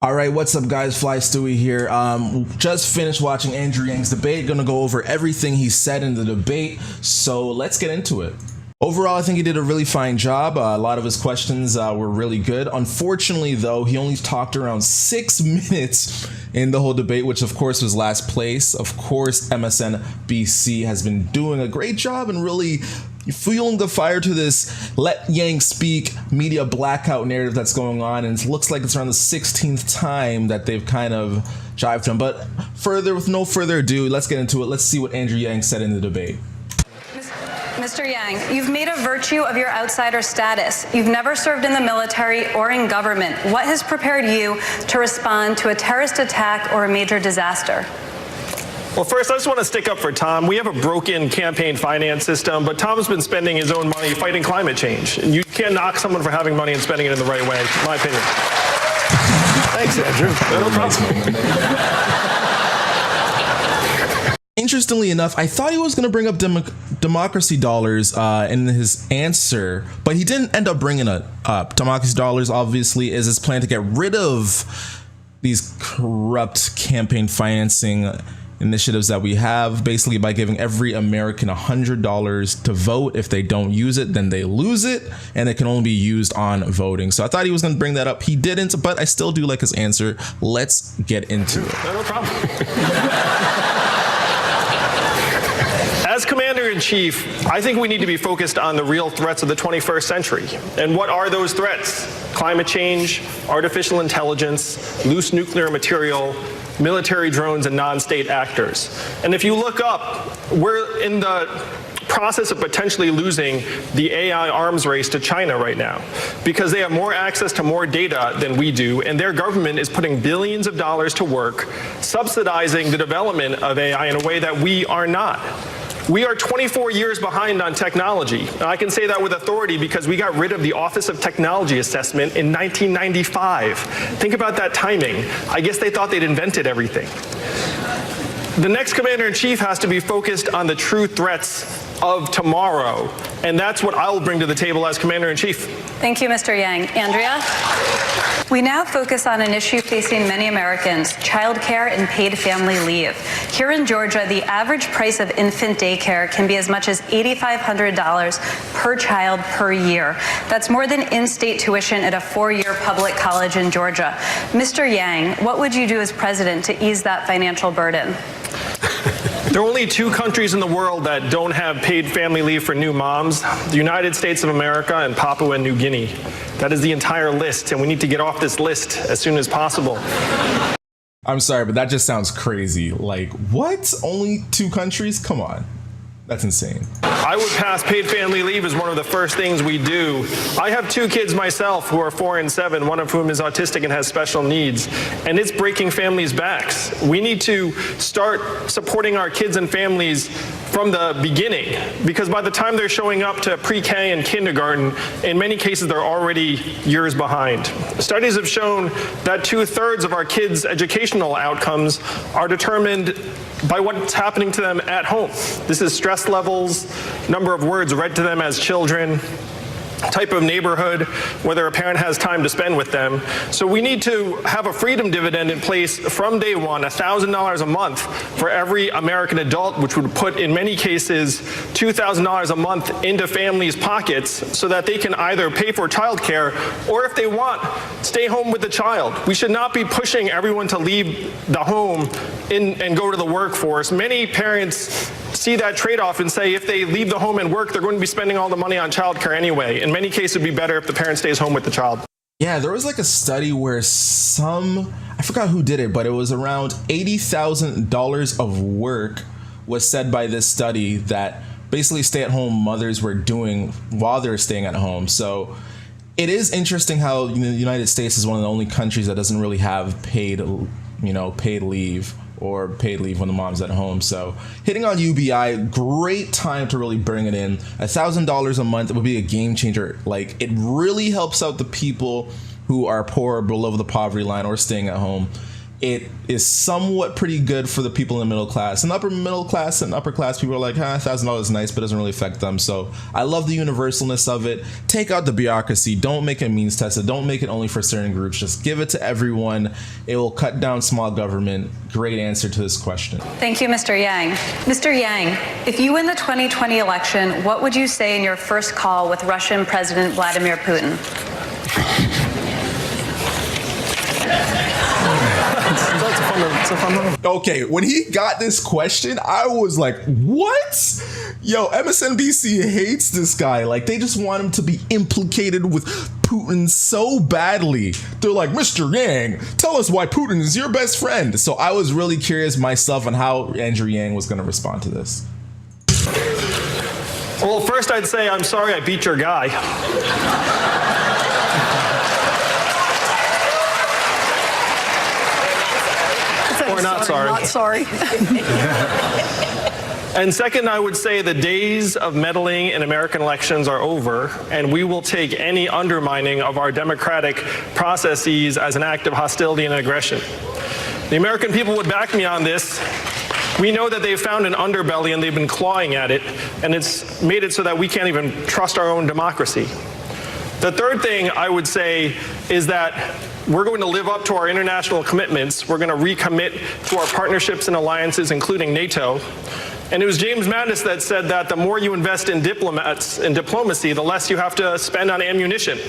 All right, what's up, guys? Fly Stewie here. Just finished watching Andrew Yang's debate. Gonna go over everything he said in the debate, so let's get into it. Overall, I think he did a really fine job. A lot of his questions were really good. Unfortunately, though, he only talked around 6 minutes in the whole debate, which of course was last place. Of course, MSNBC has been doing a great job and really fueling the fire to this let Yang speak media blackout narrative that's going on, and it looks like it's around the 16th time that they've kind of jived him. But with no further ado, let's get into it. Let's see what Andrew Yang said in the debate. Mr. Yang, you've made a virtue of your outsider status. You've never served in the military or in government. What has prepared you to respond to a terrorist attack or a major disaster? Well, first, I just want to stick up for Tom. We have a broken campaign finance system, but Tom's been spending his own money fighting climate change. And you can't knock someone for having money and spending it in the right way, in my opinion. Thanks, Andrew. No problem. Interestingly enough, I thought he was going to bring up democracy dollars in his answer, but he didn't end up bringing it up. Democracy dollars, obviously, is his plan to get rid of these corrupt campaign financing initiatives that we have, basically by giving every American $100 to vote. If they don't use it, then they lose it, and it can only be used on voting. So I thought he was going to bring that up. He didn't, but I still do like his answer. Let's get into it. No problem. As Commander-in-Chief, I think we need to be focused on the real threats of the 21st century. And what are those threats? Climate change, artificial intelligence, loose nuclear material, military drones, and non-state actors. And if you look up, we're in the process of potentially losing the AI arms race to China right now, because they have more access to more data than we do, and their government is putting billions of dollars to work subsidizing the development of AI in a way that we are not. We are 24 years behind on technology. And I can say that with authority because we got rid of the Office of Technology Assessment in 1995. Think about that timing. I guess they thought they'd invented everything. The next Commander-in-Chief has to be focused on the true threats of tomorrow, and that's what I will bring to the table as Commander-in-Chief. Thank you, Mr. Yang. Andrea? We now focus on an issue facing many Americans, childcare and paid family leave. Here in Georgia, the average price of infant daycare can be as much as $8,500 per child per year. That's more than in-state tuition at a 4-year public college in Georgia. Mr. Yang, what would you do as president to ease that financial burden? There are only 2 countries in the world that don't have paid family leave for new moms: the United States of America and Papua New Guinea. That is the entire list, and we need to get off this list as soon as possible. I'm sorry, but that just sounds crazy. Like, what? Only 2 countries? Come on. That's insane. I would pass paid family leave as one of the first things we do. I have 2 kids myself who are 4 and 7, one of whom is autistic and has special needs, and it's breaking families' backs. We need to start supporting our kids and families from the beginning, because by the time they're showing up to pre-K and kindergarten, in many cases they're already years behind. Studies have shown that 2/3 of our kids' educational outcomes are determined by what's happening to them at home. This is stress levels, number of words read to them as children, type of neighborhood, whether a parent has time to spend with them. So we need to have a freedom dividend in place from day one, $1,000 a month for every American adult, which would put, in many cases, $2,000 a month into families' pockets so that they can either pay for childcare or, if they want, stay home with the child. We should not be pushing everyone to leave the home and go to the workforce. Many parents see that trade-off and say if they leave the home and work, they're going to be spending all the money on childcare anyway. In many cases, it would be better if the parent stays home with the child. Yeah, there was like a study where I forgot who did it, but it was around $80,000 of work was said by this study that basically stay-at-home mothers were doing while they're staying at home. So it is interesting how the United States is one of the only countries that doesn't really have paid leave or paid leave when the mom's at home. So hitting on UBI, great time to really bring it in. $1,000 a month, it would be a game changer. Like, it really helps out the people who are poor, below the poverty line, or staying at home. it is somewhat pretty good for the people in the middle class. And upper middle class and upper class people are like, $1,000 is nice, but it doesn't really affect them. So I love the universalness of it. Take out the bureaucracy. Don't make it means tested. Don't make it only for certain groups. Just give it to everyone. It will cut down small government. Great answer to this question. Thank you, Mr. Yang. Mr. Yang, if you win the 2020 election, what would you say in your first call with Russian President Vladimir Putin? Okay, when he got this question, I was like, what? Yo, MSNBC hates this guy. Like, they just want him to be implicated with Putin so badly. They're like, Mr. Yang, tell us why Putin is your best friend. So I was really curious myself on how Andrew Yang was going to respond to this. Well, first I'd say I'm sorry I beat your guy. Or not sorry. Not sorry. And second, I would say the days of meddling in American elections are over, and we will take any undermining of our democratic processes as an act of hostility and aggression. The American people would back me on this. We know that they've found an underbelly and they've been clawing at it, and it's made it so that we can't even trust our own democracy. The third thing I would say is that we're going to live up to our international commitments. We're going to recommit to our partnerships and alliances, including NATO. And it was James Mattis that said that the more you invest in diplomats and diplomacy, the less you have to spend on ammunition.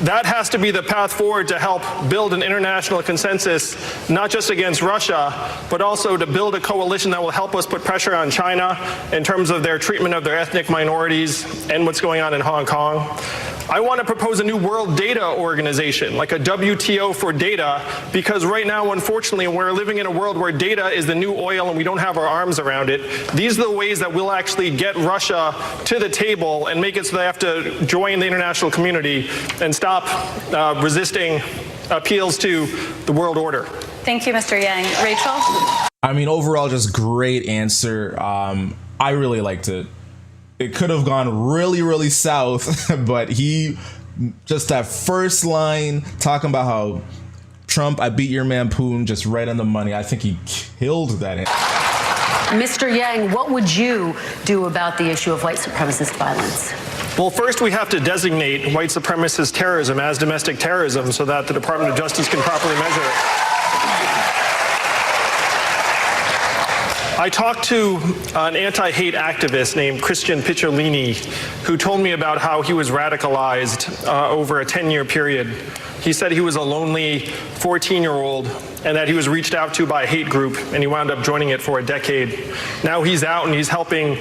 That has to be the path forward to help build an international consensus, not just against Russia, but also to build a coalition that will help us put pressure on China in terms of their treatment of their ethnic minorities and what's going on in Hong Kong. I want to propose a new world data organization, like a WTO for data, because right now, unfortunately, we're living in a world where data is the new oil and we don't have our arms around it. These are the ways that we'll actually get Russia to the table and make it so they have to join the international community and stop resisting appeals to the world order. Thank you, Mr. Yang. Rachel? I mean, overall, just great answer. I really liked it. It could have gone really, really south, but he just that first line talking about how Trump, I beat your man Putin, just right on the money. I think he killed that. Mr. Yang, what would you do about the issue of white supremacist violence? Well, first we have to designate white supremacist terrorism as domestic terrorism so that the Department of Justice can properly measure it. I talked to an anti-hate activist named Christian Picciolini, who told me about how he was radicalized over a 10-year period. He said he was a lonely 14-year-old and that he was reached out to by a hate group, and he wound up joining it for a decade. Now he's out and he's helping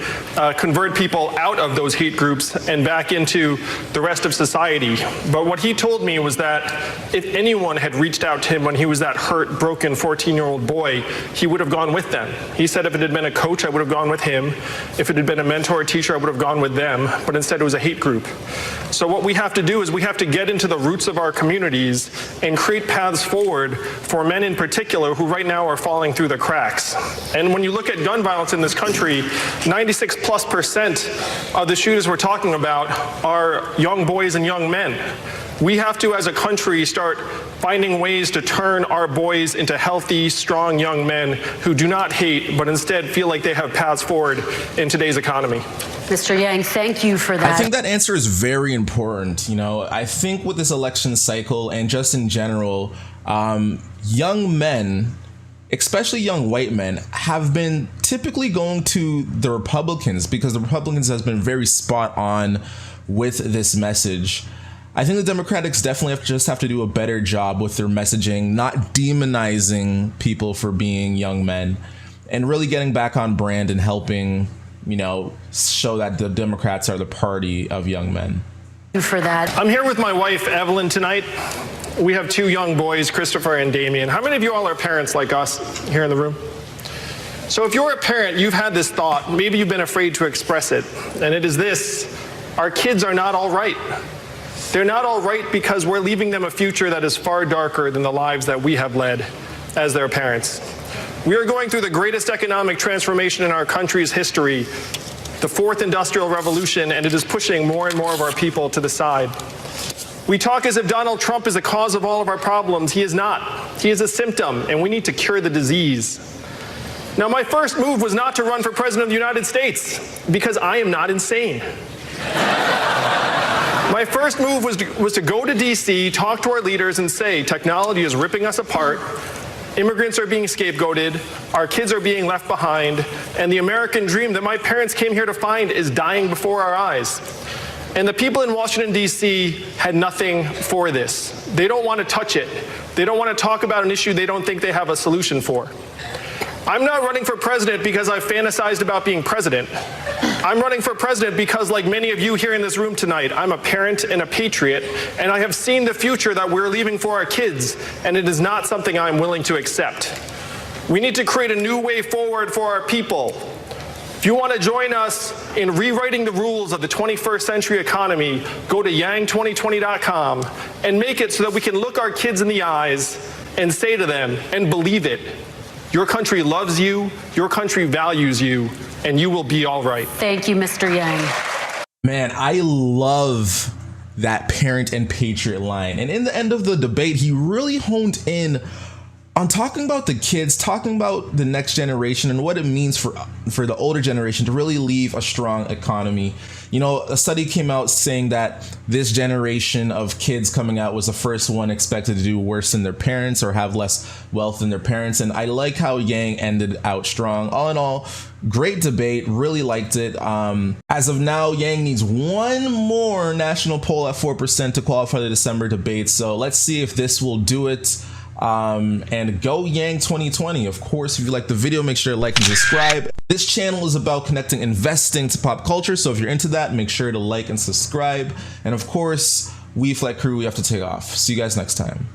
convert people out of those hate groups and back into the rest of society. But what he told me was that if anyone had reached out to him when he was that hurt, broken 14-year-old boy, he would have gone with them. He said if it had been a coach, I would have gone with him. If it had been a mentor or teacher, I would have gone with them. But instead it was a hate group. So what we have to do is we have to get into the roots of our communities and create paths forward for men in particular who right now are falling through the cracks. And when you look at gun violence in this country, 96+% of the shooters we're talking about are young boys and young men. We have to, as a country, start finding ways to turn our boys into healthy, strong young men who do not hate, but instead feel like they have paths forward in today's economy. Mr. Yang, thank you for that. I think that answer is very important. You know, I think with this election cycle and just in general, young men, especially young white men, have been typically going to the Republicans because the Republicans has been very spot on with this message. I think the Democrats definitely have to do a better job with their messaging, not demonizing people for being young men, and really getting back on brand and helping, you know, show that the Democrats are the party of young men. For that. I'm here with my wife, Evelyn, tonight. We have two young boys, Christopher and Damien. How many of you all are parents like us here in the room? So if you're a parent, you've had this thought, maybe you've been afraid to express it, and it is this: our kids are not all right. They're not all right because we're leaving them a future that is far darker than the lives that we have led as their parents. We are going through the greatest economic transformation in our country's history, the fourth industrial revolution, and it is pushing more and more of our people to the side. We talk as if Donald Trump is the cause of all of our problems. He is not. He is a symptom, and we need to cure the disease. Now, my first move was not to run for president of the United States, because I am not insane. My first move was to go to D.C., talk to our leaders, and say, technology is ripping us apart, immigrants are being scapegoated, our kids are being left behind, and the American dream that my parents came here to find is dying before our eyes. And the people in Washington, D.C. had nothing for this. They don't want to touch it. They don't want to talk about an issue they don't think they have a solution for. I'm not running for president because I've fantasized about being president. I'm running for president because, like many of you here in this room tonight, I'm a parent and a patriot, and I have seen the future that we're leaving for our kids, and it is not something I'm willing to accept. We need to create a new way forward for our people. If you want to join us in rewriting the rules of the 21st century economy, go to yang2020.com and make it so that we can look our kids in the eyes and say to them, and believe it, your country loves you, your country values you, and you will be all right. Thank you, Mr. Yang. Man, I love that parent and patriot line. And in the end of the debate, he really honed in on talking about the kids, talking about the next generation and what it means for the older generation to really leave a strong economy. You know, a study came out saying that this generation of kids coming out was the first one expected to do worse than their parents or have less wealth than their parents. And I like how Yang ended out strong. All in all, great debate. Really liked it. As of now, Yang needs one more national poll at 4% to qualify the December debate. So let's see if this will do it. And go Yang 2020. Of course, if you like the video, make sure to like and subscribe. This channel is about connecting investing to pop culture, so if you're into that, make sure to like and subscribe. And of course, we Flight Crew, we have to take off. See you guys next time.